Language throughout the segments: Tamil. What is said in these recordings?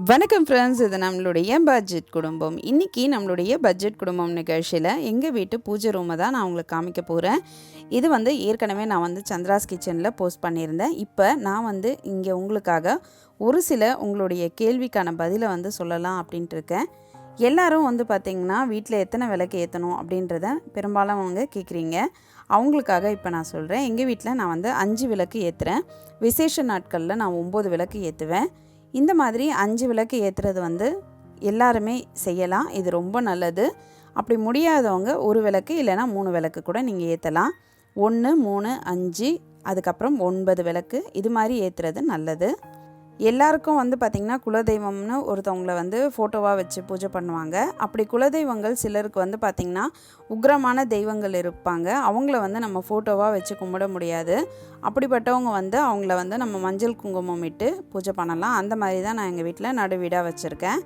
வணக்கம் ஃப்ரெண்ட்ஸ், இது நம்மளுடைய பட்ஜெட் குடும்பம். இன்றைக்கி நம்மளுடைய பட்ஜெட் குடும்பம் நிகழ்ச்சியில் எங்கள் வீட்டு பூஜை ரூமை தான் நான் உங்களுக்கு காமிக்க போகிறேன். இது ஏற்கனவே நான் சந்திராஸ் கிச்சனில் போஸ்ட் பண்ணியிருந்தேன். இப்போ நான் இங்கே உங்களுக்காக ஒரு சில உங்களுடைய கேள்விக்கான பதிலை சொல்லலாம் அப்படின்ட்டு இருக்கேன். எல்லோரும் பார்த்திங்கன்னா வீட்டில் எத்தனை விளக்கு ஏற்றணும் அப்படின்றத பெரும்பாலும் அவங்க கேட்குறீங்க. அவங்களுக்காக இப்போ நான் சொல்கிறேன். எங்கள் வீட்டில் நான் 5 விளக்கு ஏற்றுறேன். விசேஷ நாட்களில் நான் 9 விளக்கு ஏற்றுவேன். இந்த மாதிரி 5 விளக்கு ஏற்றுறது எல்லாருமே செய்யலாம். இது ரொம்ப நல்லது. அப்படி முடியாதவங்க ஒரு விளக்கு இல்லைனா 3 விளக்கு கூட நீங்கள் ஏற்றலாம். 1, 3, 5 அதுக்கப்புறம் 9 விளக்கு இது மாதிரி ஏற்றுறது நல்லது. எல்லாருக்கும் பார்த்திங்கன்னா குலதெய்வம்னு ஒருத்தவங்களை ஃபோட்டோவாக வச்சு பூஜை பண்ணுவாங்க. அப்படி குலதெய்வங்கள் சிலருக்கு பார்த்திங்கன்னா உக்ரமான தெய்வங்கள் இருப்பாங்க. அவங்கள நம்ம ஃபோட்டோவாக வச்சு கும்பிட முடியாது. அப்படிப்பட்டவங்க அவங்கள நம்ம மஞ்சள் குங்குமம் இட்டு பூஜை பண்ணலாம். அந்த மாதிரி தான் நான் எங்கள் வீட்டில் நடுவீடாக வச்சுருக்கேன்.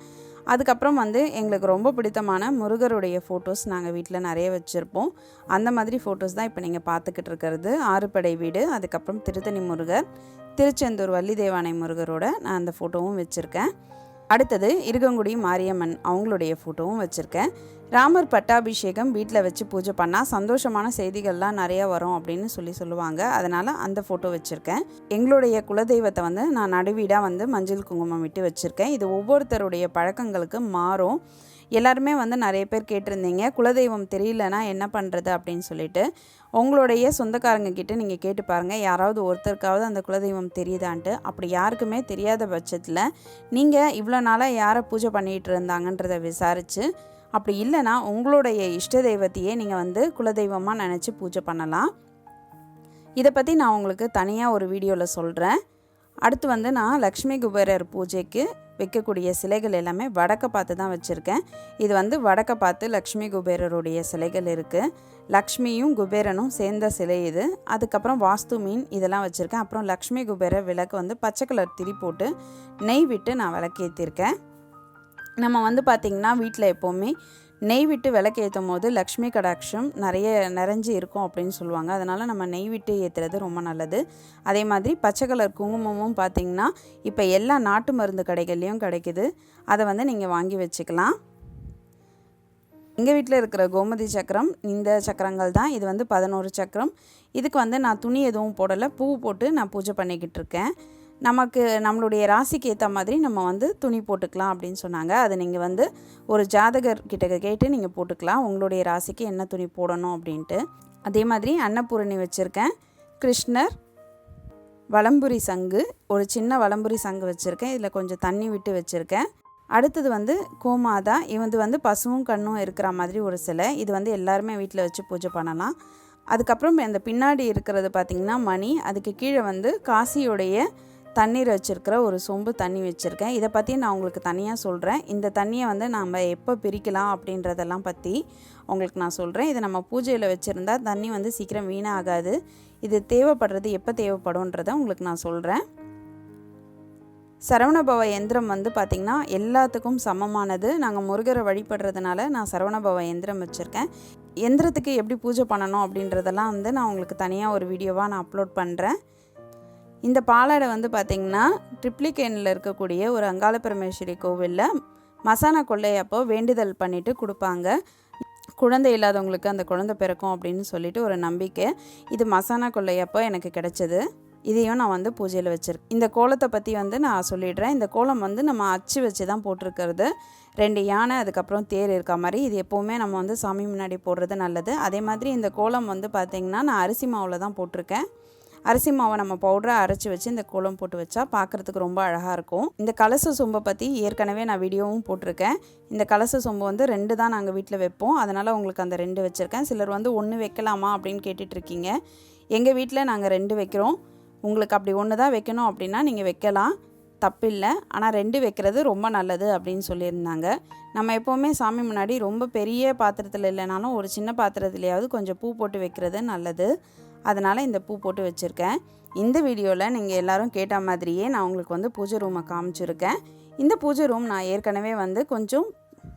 அதுக்கப்புறம் எங்களுக்கு ரொம்ப பிடித்தமான முருகருடைய ஃபோட்டோஸ் நாங்கள் வீட்டில் நிறைய வச்சுருப்போம். அந்த மாதிரி ஃபோட்டோஸ் தான் இப்போ நீங்கள் பார்த்துக்கிட்டு இருக்கிறது. ஆறுபடை வீடு, அதுக்கப்புறம் திருத்தணி முருகர், திருச்செந்தூர் வள்ளி தேவானை முருகரோட நான் அந்த ஃபோட்டோவும் வச்சுருக்கேன். அடுத்தது இருக்கங்குடி மாரியம்மன் அவங்களுடைய ஃபோட்டோவும் வச்சுருக்கேன். ராமர் பட்டாபிஷேகம் வீட்டில் வச்சு பூஜை பண்ணால் சந்தோஷமான செய்திகள்லாம் நிறையா வரும் அப்படின்னு சொல்லுவாங்க. அதனால் அந்த ஃபோட்டோ வச்சுருக்கேன். எங்களுடைய குலதெய்வத்தை நான் நடுவீடாக மஞ்சள் குங்குமம் விட்டு வச்சுருக்கேன். இது ஒவ்வொருத்தருடைய பழக்கங்களுக்கு மாறும். எல்லாருமே நிறைய பேர் கேட்டிருந்தீங்க, குலதெய்வம் தெரியலனா என்ன பண்ணுறது அப்படின்னு சொல்லிட்டு. உங்களுடைய சொந்தக்காரங்க கிட்ட நீங்கள் கேட்டு பாருங்கள், யாராவது ஒருத்தருக்காவது அந்த குலதெய்வம் தெரியுதான்ட்டு. அப்படி யாருக்குமே தெரியாத பட்சத்தில் நீங்கள் இவ்வளோ நாளாக யாரை பூஜை பண்ணிகிட்டு இருந்தாங்கன்றதை விசாரித்து, அப்படி இல்லைனா உங்களுடைய இஷ்ட தெய்வத்தையே நீங்கள் குலதெய்வமாக நினச்சி பூஜை பண்ணலாம். இதை பற்றி நான் உங்களுக்கு தனியாக ஒரு வீடியோவில் சொல்கிறேன். அடுத்து நான் லக்ஷ்மி குபேரர் பூஜைக்கு வைக்கக்கூடிய சிலைகள் எல்லாமே வடக்க பார்த்து தான் வச்சுருக்கேன். இது வடக்க பார்த்து லக்ஷ்மி குபேரருடைய சிலைகள் இருக்குது. லக்ஷ்மியும் குபேரனும் சேர்ந்த சிலை இது. அதுக்கப்புறம் வாஸ்து மீன் இதெல்லாம் வச்சுருக்கேன். அப்புறம் லக்ஷ்மி குபேரர் விளக்கு பச்சை கலர் திரி போட்டு நெய் விட்டு நான் விளக்கேற்றிருக்கேன். நம்ம பார்த்திங்கன்னா வீட்டில் எப்போவுமே நெய் விட்டு விளக்கு ஏற்றும் போது லக்ஷ்மி கடாட்சம் நிறைஞ்சு இருக்கும் அப்படின்னு சொல்லுவாங்க. அதனால் நம்ம நெய் விட்டு ஏற்றுறது ரொம்ப நல்லது. அதே மாதிரி பச்சை கலர் குங்குமமும் பார்த்திங்கன்னா இப்போ எல்லா நாட்டு மருந்து கடைகள்லேயும் கிடைக்குது. அதை நீங்கள் வாங்கி வச்சுக்கலாம். எங்கள் வீட்டில் இருக்கிற கோமதி சக்கரம் இந்த சக்கரங்கள் தான். இது 11 சக்கரம். இதுக்கு நான் துணி எதுவும் போடலை, பூ போட்டு நான் பூஜை பண்ணிக்கிட்டு இருக்கேன். நம்மளுடைய ராசிக்கு ஏற்ற மாதிரி நம்ம துணி போட்டுக்கலாம் அப்படின்னு சொன்னாங்க. அதை நீங்கள் ஒரு ஜாதகர்கிட்ட கேட்டு நீங்கள் போட்டுக்கலாம், உங்களுடைய ராசிக்கு என்ன துணி போடணும் அப்படின்ட்டு. அதே மாதிரி அன்னபூரணி வச்சுருக்கேன். கிருஷ்ணர், வலம்புரி சங்கு, ஒரு சின்ன வலம்புரி சங்கு வச்சுருக்கேன். இதில் கொஞ்சம் தண்ணி விட்டு வச்சுருக்கேன். அடுத்தது கோமாதா. இது பசுவும் கண்ணும் இருக்கிற மாதிரி ஒரு சிலை. இது எல்லாருமே வீட்டில் வச்சு பூஜை பண்ணலாம். அதுக்கப்புறம் அந்த பின்னாடி இருக்கிறது பார்த்திங்கன்னா மணி. அதுக்கு கீழே காசியோடைய தண்ணீர் வச்சுருக்கிற ஒரு சொம்பு தண்ணி வச்சுருக்கேன். இதை பற்றி நான் உங்களுக்கு தனியாக சொல்கிறேன். இந்த தண்ணியை நம்ம எப்போ பிரிக்கலாம் அப்படின்றதெல்லாம் பற்றி உங்களுக்கு நான் சொல்கிறேன். இதை நம்ம பூஜையில் வச்சுருந்தா தண்ணி சீக்கிரம் வீணாகாது. இது தேவைப்படுறது எப்போ தேவைப்படும்ன்றதை உங்களுக்கு நான் சொல்கிறேன். சரவணபவ யந்திரம் பார்த்திங்கன்னா எல்லாத்துக்கும் சமமானது. நாங்கள் முருகரை வழிபடுறதுனால நான் சரவணபவ யந்திரம் வச்சுருக்கேன். யந்திரத்துக்கு எப்படி பூஜை பண்ணணும் அப்படின்றதெல்லாம் நான் உங்களுக்கு தனியாக ஒரு வீடியோவாக நான் அப்லோட் பண்ணுறேன். இந்த பாலாடை பார்த்திங்கன்னா ட்ரிப்ளிகேனில் இருக்கக்கூடிய ஒரு அங்காள பரமேஸ்வரி கோவிலில் மசானா கொள்ளையப்போ வேண்டுதல் பண்ணிவிட்டு கொடுப்பாங்க. குழந்தை இல்லாதவங்களுக்கு அந்த குழந்தை பிறக்கும் அப்படின்னு சொல்லிட்டு ஒரு நம்பிக்கை. இது மசானா கொள்ளையப்போ எனக்கு கிடைச்சது. இதையும் நான் பூஜையில் வச்சுருக்கேன். இந்த கோலத்தை பற்றி நான் சொல்லிடுறேன். இந்த கோலம் நம்ம அச்சு வச்சு தான் போட்டிருக்கிறது. 2 யானை அதுக்கப்புறம் தேர் இருக்க மாதிரி. இது எப்போவுமே நம்ம சாமி முன்னாடி போடுறது நல்லது. அதே மாதிரி இந்த கோலம் பார்த்திங்கன்னா நான் அரிசி மாவில் தான் போட்டிருக்கேன். அரிசி மாவை நம்ம பவுடரை அரைச்சி வச்சு இந்த கோலம் போட்டு வச்சா பார்க்குறதுக்கு ரொம்ப அழகாக இருக்கும். இந்த கலச சொம்பை பற்றி ஏற்கனவே நான் வீடியோவும் போட்டிருக்கேன். இந்த கலச சொம்பு 2 தான் நாங்கள் வீட்டில் வைப்போம். அதனால் உங்களுக்கு அந்த 2 வச்சுருக்கேன். சிலர் 1 வைக்கலாமா அப்படின்னு கேட்டுட்ருக்கீங்க. எங்கள் வீட்டில் நாங்கள் 2 வைக்கிறோம். உங்களுக்கு அப்படி 1 தான் வைக்கணும் அப்படின்னா நீங்கள் வைக்கலாம், தப்பில்லை. ஆனால் 2 வைக்கிறது ரொம்ப நல்லது அப்படின்னு சொல்லியிருந்தாங்க. நம்ம எப்போவுமே சாமி முன்னாடி ரொம்ப பெரிய பாத்திரத்தில் இல்லைனாலும் ஒரு சின்ன பாத்திரத்துலையாவது கொஞ்சம் பூ போட்டு வைக்கிறது நல்லது. அதனால் இந்த பூ போட்டு வச்சுருக்கேன். இந்த வீடியோவில் நீங்கள் எல்லோரும் கேட்ட மாதிரியே நான் உங்களுக்கு பூஜை ரூமை காமிச்சிருக்கேன். இந்த பூஜை ரூம் நான் ஏற்கனவே கொஞ்சம்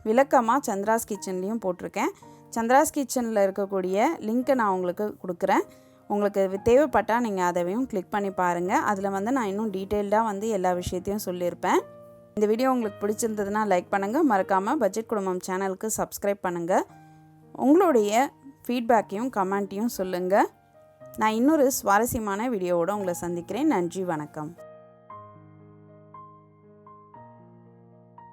விளக்கமாக சந்திராஸ் கிச்சன்லேயும் போட்டிருக்கேன். சந்திராஸ் கிச்சனில் இருக்கக்கூடிய லிங்க்கை நான் உங்களுக்கு கொடுக்குறேன். உங்களுக்கு தேவைப்பட்டால் நீங்கள் அதையும் கிளிக் பண்ணி பாருங்கள். அதில் நான் இன்னும் டீட்டெயில்டாக எல்லா விஷயத்தையும் சொல்லியிருப்பேன். இந்த வீடியோ உங்களுக்கு பிடிச்சிருந்ததுன்னா லைக் பண்ணுங்கள், மறக்காமல் பட்ஜெட் குடும்பம் சேனலுக்கு சப்ஸ்கிரைப் பண்ணுங்கள். உங்களுடைய ஃபீட்பேக்கையும் கமெண்ட்டையும் சொல்லுங்கள். நான் இன்னொரு சுவாரஸ்யமான வீடியோவோடு உங்களை சந்திக்கிறேன். நன்றி, வணக்கம்.